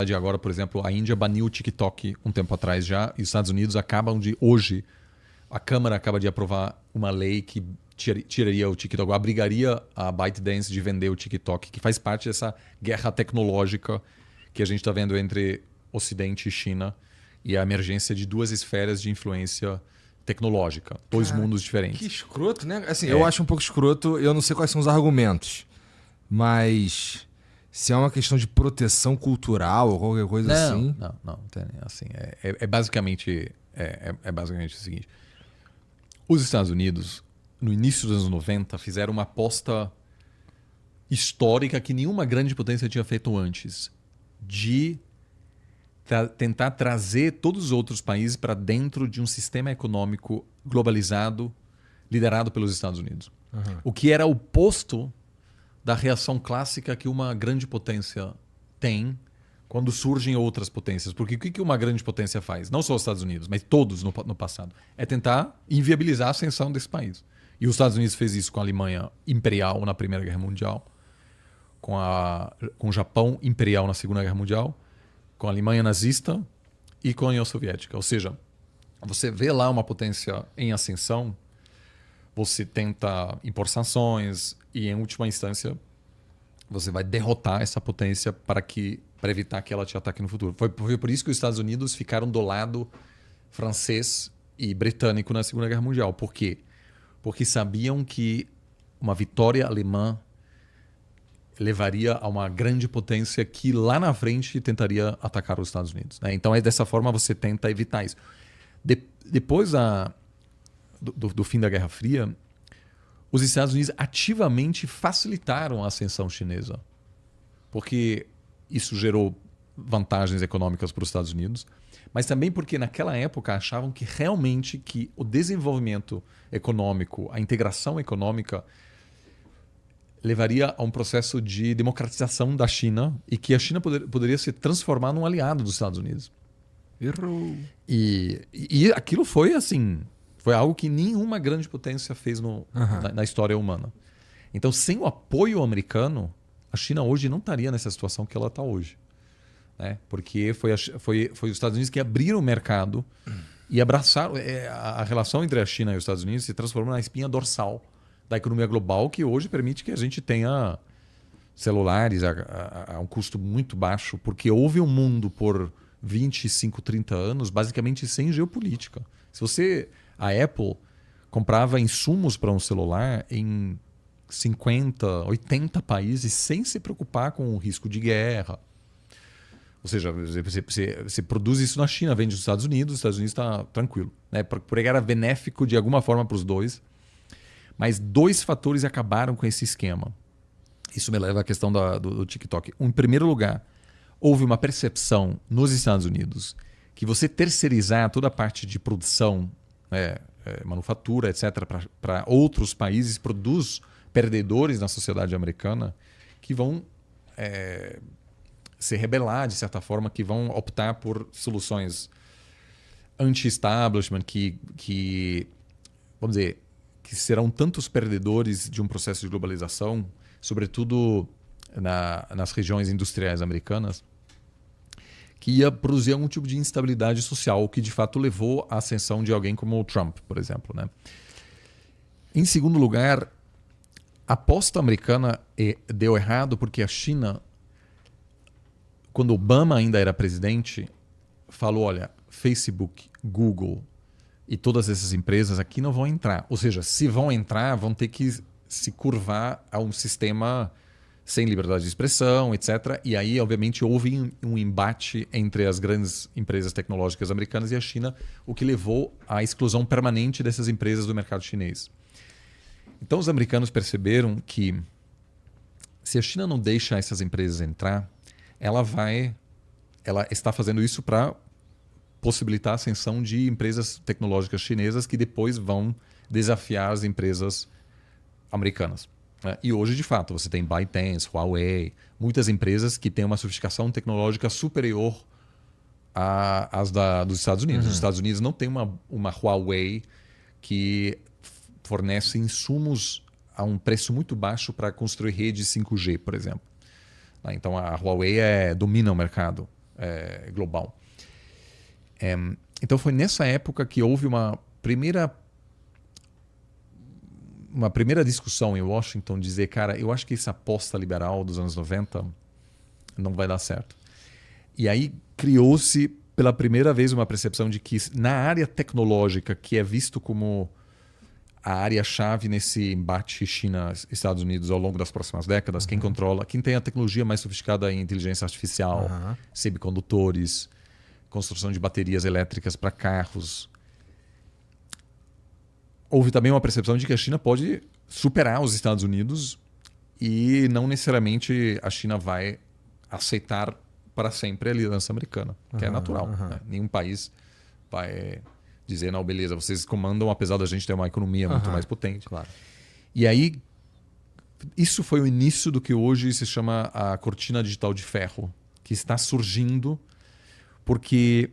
Agora, por exemplo, a Índia baniu o TikTok um tempo atrás já, e os Estados Unidos hoje, a Câmara acaba de aprovar uma lei que tiraria o TikTok, abrigaria a ByteDance de vender o TikTok, que faz parte dessa guerra tecnológica que a gente está vendo entre Ocidente e China, e a emergência de duas esferas de influência tecnológica, dois mundos diferentes. Que escroto, né? Assim, eu acho um pouco escroto, eu não sei quais são os argumentos, mas se é uma questão de proteção cultural ou qualquer coisa assim... Não. Assim, basicamente o seguinte. Os Estados Unidos, no início dos anos 90, fizeram uma aposta histórica que nenhuma grande potência tinha feito antes, de tentar trazer todos os outros países para dentro de um sistema econômico globalizado liderado pelos Estados Unidos. Uhum. O que era o oposto da reação clássica que uma grande potência tem quando surgem outras potências. Porque o que uma grande potência faz? Não só os Estados Unidos, mas todos no passado. É tentar inviabilizar a ascensão desse país. E os Estados Unidos fez isso com a Alemanha imperial na Primeira Guerra Mundial, com o Japão imperial na Segunda Guerra Mundial, com a Alemanha nazista e com a União Soviética. Ou seja, você vê lá uma potência em ascensão, você tenta impor sanções e, em última instância, você vai derrotar essa potência para evitar que ela te ataque no futuro. Foi por isso que os Estados Unidos ficaram do lado francês e britânico na Segunda Guerra Mundial. Por quê? Porque sabiam que uma vitória alemã levaria a uma grande potência que lá na frente tentaria atacar os Estados Unidos. Né? Então, dessa forma, você tenta evitar isso. Depois do fim da Guerra Fria, os Estados Unidos ativamente facilitaram a ascensão chinesa, porque isso gerou vantagens econômicas para os Estados Unidos, mas também porque naquela época achavam que realmente que o desenvolvimento econômico, a integração econômica levaria a um processo de democratização da China e que a China poderia se transformar num aliado dos Estados Unidos. Errou. E aquilo foi assim, foi algo que nenhuma grande potência fez na história humana. Então, sem o apoio americano, a China hoje não estaria nessa situação que ela está hoje. Né? Porque foi os Estados Unidos que abriram o mercado e abraçaram. A relação entre a China e os Estados Unidos se transformou na espinha dorsal da economia global, que hoje permite que a gente tenha celulares a um custo muito baixo, porque houve um mundo por 25, 30 anos basicamente sem geopolítica. A Apple comprava insumos para um celular em 50, 80 países sem se preocupar com o risco de guerra. Ou seja, você produz isso na China, vende nos Estados Unidos está tranquilo. Né? Porque era benéfico de alguma forma para os dois. Mas dois fatores acabaram com esse esquema. Isso me leva à questão do TikTok. Em primeiro lugar, houve uma percepção nos Estados Unidos que você terceirizar toda a parte de produção, manufatura, etc., para outros países, produz perdedores na sociedade americana que vão se rebelar, de certa forma, que vão optar por soluções anti-establishment, que vamos dizer, que serão tantos perdedores de um processo de globalização, sobretudo nas regiões industriais americanas, que ia produzir algum tipo de instabilidade social, o que de fato levou à ascensão de alguém como o Trump, por exemplo. Né? Em segundo lugar, a aposta americana deu errado porque a China, quando Obama ainda era presidente, falou, olha, Facebook, Google e todas essas empresas aqui não vão entrar. Ou seja, se vão entrar, vão ter que se curvar a um sistema sem liberdade de expressão, etc. E aí, obviamente, houve um embate entre as grandes empresas tecnológicas americanas e a China, o que levou à exclusão permanente dessas empresas do mercado chinês. Então, os americanos perceberam que se a China não deixa essas empresas entrar, ela está fazendo isso para possibilitar a ascensão de empresas tecnológicas chinesas que depois vão desafiar as empresas americanas. E hoje, de fato, você tem ByteDance, Huawei, muitas empresas que têm uma sofisticação tecnológica superior às dos Estados Unidos. Os Estados Unidos não tem uma Huawei que fornece insumos a um preço muito baixo para construir redes 5G, por exemplo. Então, a Huawei domina o mercado global. Então foi nessa época que houve uma primeira discussão em Washington, dizer, cara, eu acho que essa aposta liberal dos anos 90 não vai dar certo. E aí criou-se pela primeira vez uma percepção de que na área tecnológica, que é visto como a área-chave nesse embate China-Estados Unidos ao longo das próximas décadas, quem controla, quem tem a tecnologia mais sofisticada em inteligência artificial, semicondutores, construção de baterias elétricas para carros. Houve também uma percepção de que a China pode superar os Estados Unidos e não necessariamente a China vai aceitar para sempre a liderança americana, que é natural. Né? Nenhum país vai dizer, não, beleza, vocês comandam apesar da gente ter uma economia muito mais potente. Claro. E aí, isso foi o início do que hoje se chama a cortina digital de ferro, que está surgindo porque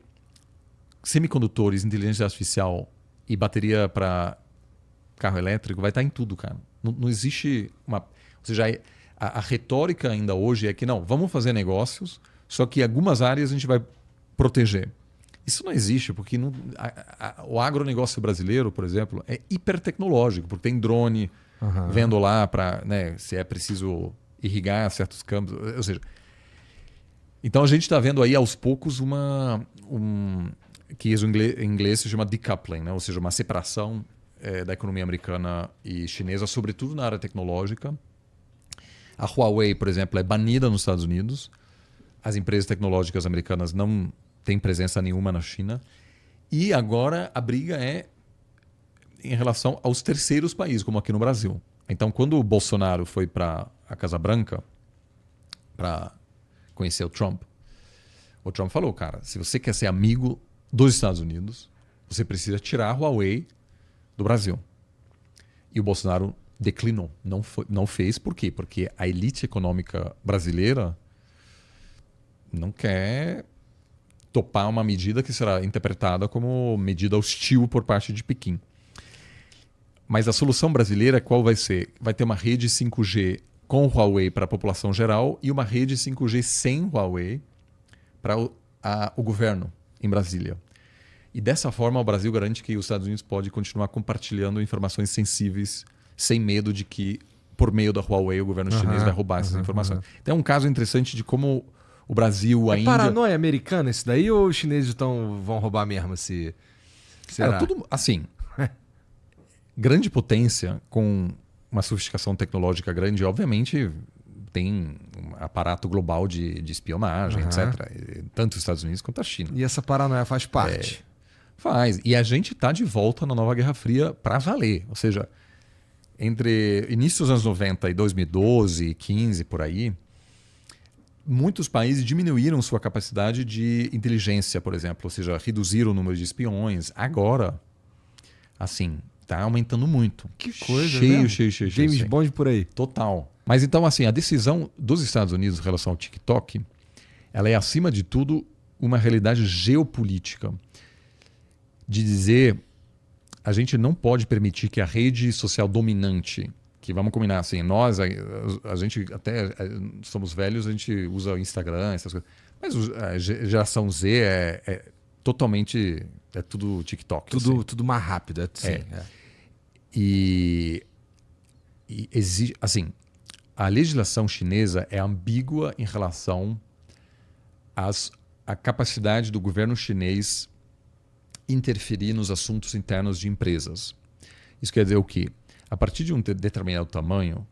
semicondutores, inteligência artificial e bateria para carro elétrico vai estar em tudo, cara. Não existe uma... Ou seja, a retórica ainda hoje é que não, vamos fazer negócios, só que algumas áreas a gente vai proteger. Isso não existe, porque o agronegócio brasileiro, por exemplo, é hipertecnológico, porque tem drone vendo lá para, né, se é preciso irrigar certos campos. Ou seja, então a gente está vendo aí aos poucos que em inglês se chama decoupling, né? Ou seja, uma separação da economia americana e chinesa, sobretudo na área tecnológica. A Huawei, por exemplo, é banida nos Estados Unidos. As empresas tecnológicas americanas não têm presença nenhuma na China. E agora a briga é em relação aos terceiros países, como aqui no Brasil. Então, quando o Bolsonaro foi para a Casa Branca para conhecer o Trump falou, cara, se você quer ser amigo dos Estados Unidos, você precisa tirar a Huawei do Brasil. E o Bolsonaro declinou, não fez. Por quê? Porque a elite econômica brasileira não quer topar uma medida que será interpretada como medida hostil por parte de Pequim. Mas a solução brasileira qual vai ser? Vai ter uma rede 5G com Huawei para a população geral e uma rede 5G sem Huawei para o governo em Brasília. E dessa forma o Brasil garante que os Estados Unidos pode continuar compartilhando informações sensíveis sem medo de que, por meio da Huawei, o governo chinês vai roubar essas informações. Então é um caso interessante de como o Brasil, a Índia... É paranoia americana isso daí ou os chineses vão roubar mesmo? Será? Tudo assim. Grande potência com uma sofisticação tecnológica grande, obviamente tem um aparato global de espionagem, etc. Tanto os Estados Unidos quanto a China. E essa paranoia faz parte? Faz. E a gente está de volta na nova Guerra Fria para valer. Ou seja, entre início dos anos 90 e 2012, 15, por aí, muitos países diminuíram sua capacidade de inteligência, por exemplo. Ou seja, reduziram o número de espiões. Agora, assim... Está aumentando muito. Que coisa, cheio. James Bond por aí. Total. Mas então, assim, a decisão dos Estados Unidos em relação ao TikTok, ela é, acima de tudo, uma realidade geopolítica. De dizer, a gente não pode permitir que a rede social dominante, que vamos combinar assim, nós, a gente até somos velhos, a gente usa o Instagram, essas coisas. Mas a geração Z é totalmente... É tudo TikTok. Tudo mais rápido. E exige, assim, a legislação chinesa é ambígua em relação à capacidade do governo chinês interferir nos assuntos internos de empresas. Isso quer dizer o quê? A partir de um determinado tamanho,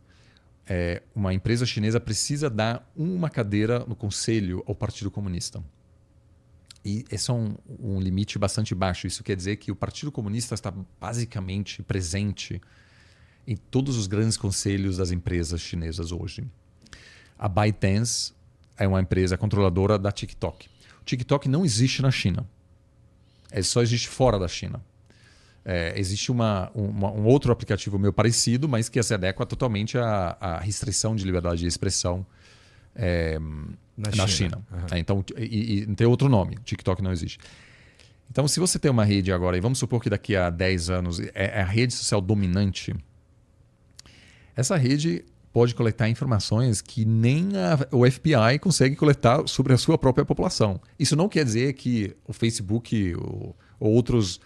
uma empresa chinesa precisa dar uma cadeira no conselho ao Partido Comunista. E esse é um limite bastante baixo. Isso quer dizer que o Partido Comunista está basicamente presente em todos os grandes conselhos das empresas chinesas hoje. A ByteDance é uma empresa controladora da TikTok. O TikTok não existe na China. Ele só existe fora da China. Existe um outro aplicativo meio parecido, mas que se adequa totalmente à restrição de liberdade de expressão na China. Então, e tem outro nome, TikTok não existe. Então, se você tem uma rede agora, e vamos supor que daqui a 10 anos é a rede social dominante, essa rede pode coletar informações que nem o FBI consegue coletar sobre a sua própria população. Isso não quer dizer que o Facebook ou outras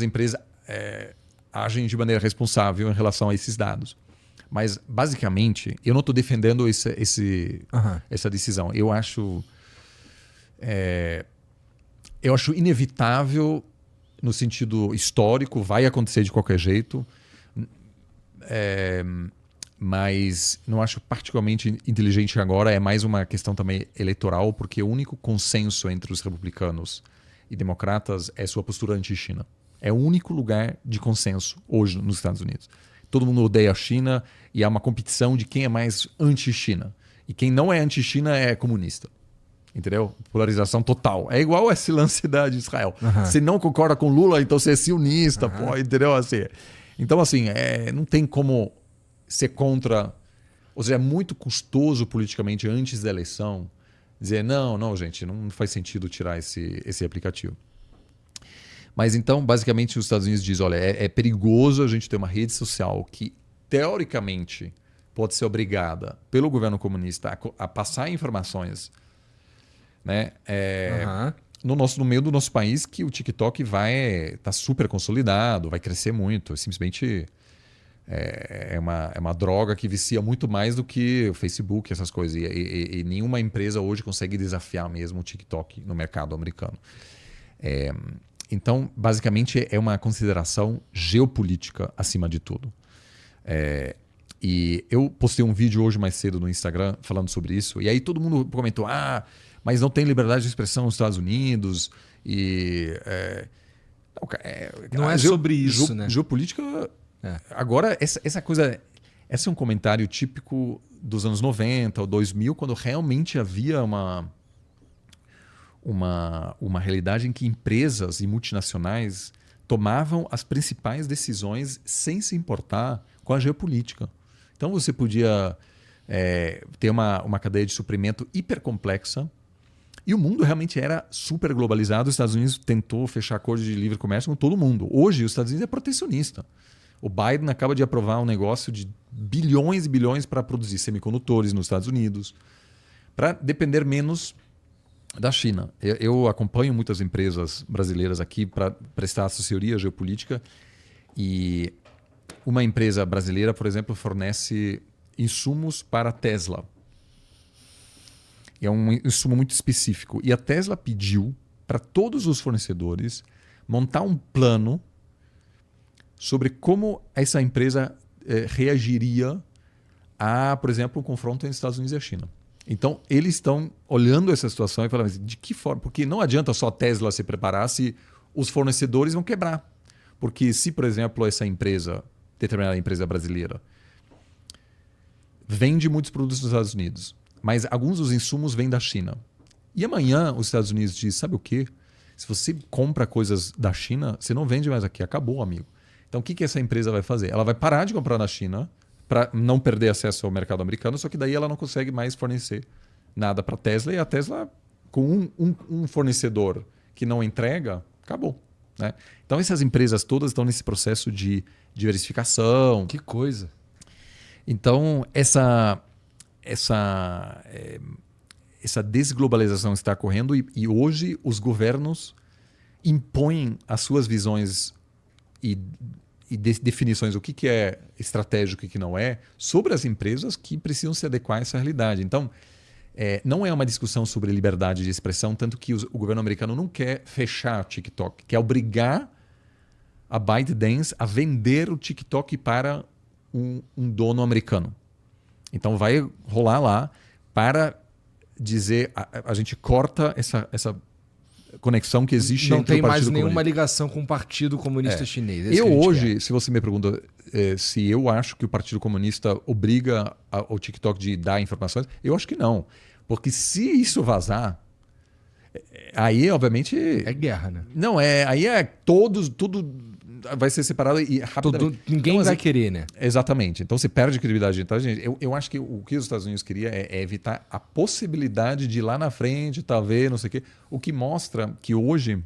empresas agem de maneira responsável em relação a esses dados. Mas, basicamente, eu não estou defendendo essa decisão. Eu acho inevitável no sentido histórico, vai acontecer de qualquer jeito, mas não acho particularmente inteligente agora. É mais uma questão também eleitoral, porque o único consenso entre os republicanos e democratas é sua postura anti-China. É o único lugar de consenso hoje nos Estados Unidos. Todo mundo odeia a China e há uma competição de quem é mais anti-China. E quem não é anti-China é comunista. Entendeu? Polarização total. É igual esse lance de Israel. Você não concorda com Lula, então você é sionista, pô, entendeu? Assim, então, assim, não tem como ser contra... Ou seja, é muito custoso politicamente antes da eleição dizer, não, gente, não faz sentido tirar esse aplicativo. Mas então, basicamente, os Estados Unidos dizem, olha, é perigoso a gente ter uma rede social que, teoricamente, pode ser obrigada pelo governo comunista a passar informações, né? No meio do nosso país, que o TikTok tá super consolidado, vai crescer muito. Simplesmente é uma droga que vicia muito mais do que o Facebook, essas coisas. E nenhuma empresa hoje consegue desafiar mesmo o TikTok no mercado americano. Então, basicamente, é uma consideração geopolítica acima de tudo. E eu postei um vídeo hoje mais cedo no Instagram falando sobre isso. E aí todo mundo comentou, mas não tem liberdade de expressão nos Estados Unidos. Não é sobre isso, né? Geopolítica... Agora, essa coisa... Esse é um comentário típico dos anos 90 ou 2000, quando realmente havia uma realidade em que empresas e multinacionais tomavam as principais decisões sem se importar com a geopolítica. Então você podia ter uma cadeia de suprimento hipercomplexa e o mundo realmente era super globalizado. Os Estados Unidos tentou fechar acordo de livre comércio com todo mundo. Hoje, os Estados Unidos é protecionista. O Biden acaba de aprovar um negócio de bilhões e bilhões para produzir semicondutores nos Estados Unidos, para depender menos da China. Eu acompanho muitas empresas brasileiras aqui para prestar assessoria geopolítica e uma empresa brasileira, por exemplo, fornece insumos para a Tesla. É um insumo muito específico. E a Tesla pediu para todos os fornecedores montar um plano sobre como essa empresa reagiria a, por exemplo, um confronto entre os Estados Unidos e a China. Então, eles estão olhando essa situação e falando assim, de que forma? Porque não adianta só a Tesla se preparar se os fornecedores vão quebrar. Porque se, por exemplo, essa empresa, determinada empresa brasileira, vende muitos produtos nos Estados Unidos, mas alguns dos insumos vêm da China. E amanhã os Estados Unidos dizem, sabe o quê? Se você compra coisas da China, você não vende mais aqui, acabou, amigo. Então, o que essa empresa vai fazer? Ela vai parar de comprar na China para não perder acesso ao mercado americano, só que daí ela não consegue mais fornecer nada para a Tesla. E a Tesla, com um fornecedor que não entrega, acabou. Né? Então, essas empresas todas estão nesse processo de diversificação. Que coisa! Então, essa desglobalização está ocorrendo e hoje os governos impõem as suas visões e definições, o que é estratégico e o que não é, sobre as empresas que precisam se adequar a essa realidade. Então, não é uma discussão sobre liberdade de expressão, tanto que o governo americano não quer fechar o TikTok, quer obrigar a ByteDance a vender o TikTok para um dono americano. Então, vai rolar lá para dizer, a gente corta essa conexão que existe não entre o Partido Comunista. Não tem mais nenhuma ligação com o Partido Comunista Chinês. Eu hoje, se você me pergunta se eu acho que o Partido Comunista obriga o TikTok de dar informações, eu acho que não. Porque se isso vazar, aí obviamente... É guerra, né? Não, aí tudo vai ser separado e rapidamente. Ninguém vai querer, né? Exatamente. Então você perde credibilidade. Então, eu acho que o que os Estados Unidos queria é evitar a possibilidade de lá na frente, talvez, não sei o quê. O que mostra que hoje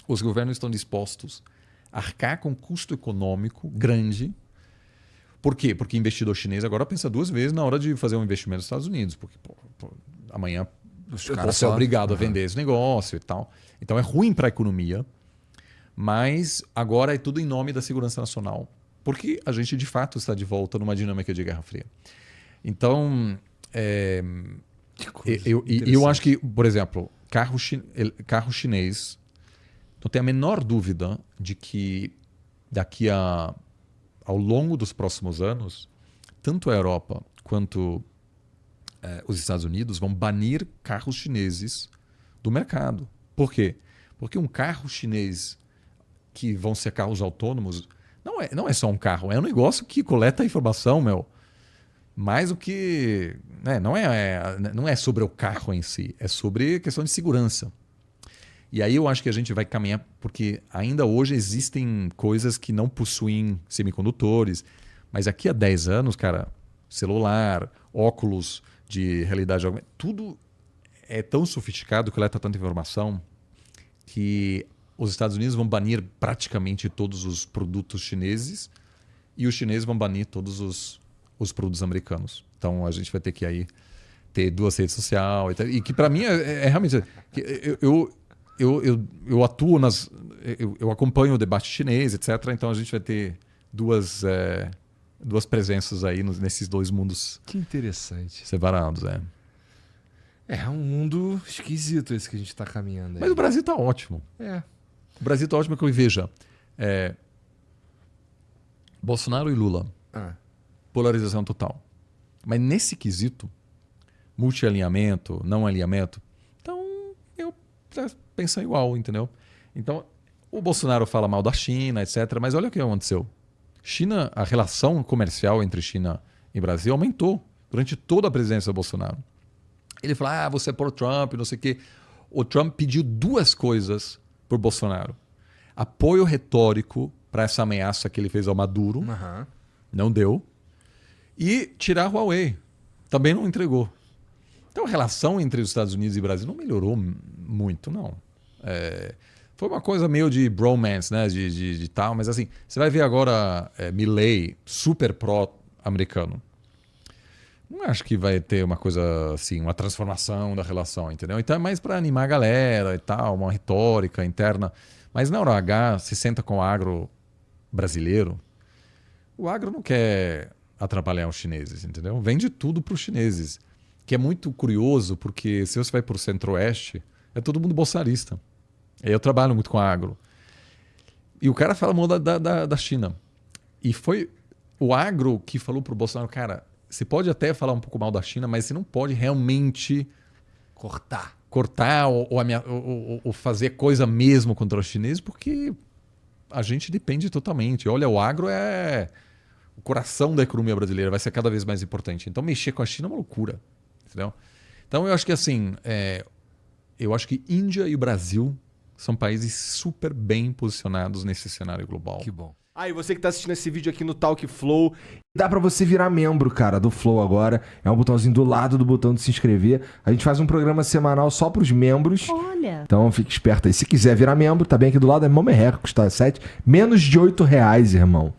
os governos estão dispostos a arcar com um custo econômico grande Por quê? Porque investidor chinês agora pensa 2 vezes na hora de fazer um investimento nos Estados Unidos. Porque amanhã eu vou ser obrigado a vender esse negócio e tal. Então é ruim para a economia, mas agora é tudo em nome da segurança nacional. Porque a gente, de fato, está de volta numa dinâmica de Guerra Fria. Então, eu acho que, por exemplo, carro chinês, não tem a menor dúvida de que daqui ao longo dos próximos anos, tanto a Europa quanto os Estados Unidos vão banir carros chineses do mercado. Por quê? Porque um carro chinês que vão ser carros autônomos não é só um carro, é um negócio que coleta informação, mais do que... não é sobre o carro em si, é sobre questão de segurança. E aí eu acho que a gente vai caminhar, porque ainda hoje existem coisas que não possuem semicondutores, mas daqui a 10 anos, cara, celular, óculos de realidade aumentada, tudo é tão sofisticado, coleta tanta informação, que os Estados Unidos vão banir praticamente todos os produtos chineses e os chineses vão banir todos os produtos americanos. Então a gente vai ter que aí ter 2 redes sociais e que para mim é realmente... Eu atuo eu acompanho o debate chinês, etc. Então a gente vai ter duas presenças aí nesses 2 mundos. Que interessante. Separados, É um mundo esquisito esse que a gente está caminhando aí. Mas o Brasil está ótimo. O Brasil está ótimo, que eu veja. Bolsonaro e Lula. Polarização total. Mas nesse quesito, multialinhamento, não alinhamento, então eu penso igual, entendeu? Então, o Bolsonaro fala mal da China, etc. Mas olha o que aconteceu. A relação comercial entre China e Brasil aumentou durante toda a presidência do Bolsonaro. Ele fala, você é por Trump, não sei o quê. O Trump pediu 2 coisas por Bolsonaro. Apoio retórico para essa ameaça que ele fez ao Maduro. Não deu. E tirar a Huawei. Também não entregou. Então a relação entre os Estados Unidos e Brasil não melhorou muito, não. Foi uma coisa meio de bromance, né? De tal, mas assim, você vai ver agora Milley, super pró-americano. Não acho que vai ter uma coisa assim, uma transformação da relação, entendeu? Então é mais para animar a galera e tal, uma retórica interna. Mas na hora H, se senta com o agro brasileiro, o agro não quer atrapalhar os chineses, entendeu? Vende tudo para os chineses. Que é muito curioso, porque se você vai para o centro-oeste, é todo mundo bolsonarista. Eu trabalho muito com agro. E o cara fala mal da China. E foi o agro que falou para o Bolsonaro, cara, você pode até falar um pouco mal da China, mas você não pode realmente cortar ou fazer coisa mesmo contra os chineses, porque a gente depende totalmente. Olha, o agro é o coração da economia brasileira, vai ser cada vez mais importante. Então mexer com a China é uma loucura. Entendeu? Então eu acho que assim, eu acho que Índia e o Brasil são países super bem posicionados nesse cenário global. Que bom. E você que tá assistindo esse vídeo aqui no Talk Flow, dá pra você virar membro, cara, do Flow agora. É um botãozinho do lado do botão de se inscrever. A gente faz um programa semanal só pros membros. Olha. Então fique esperto aí. Se quiser virar membro, tá bem aqui do lado, é mão merreca, custa 7, menos de R$8, irmão.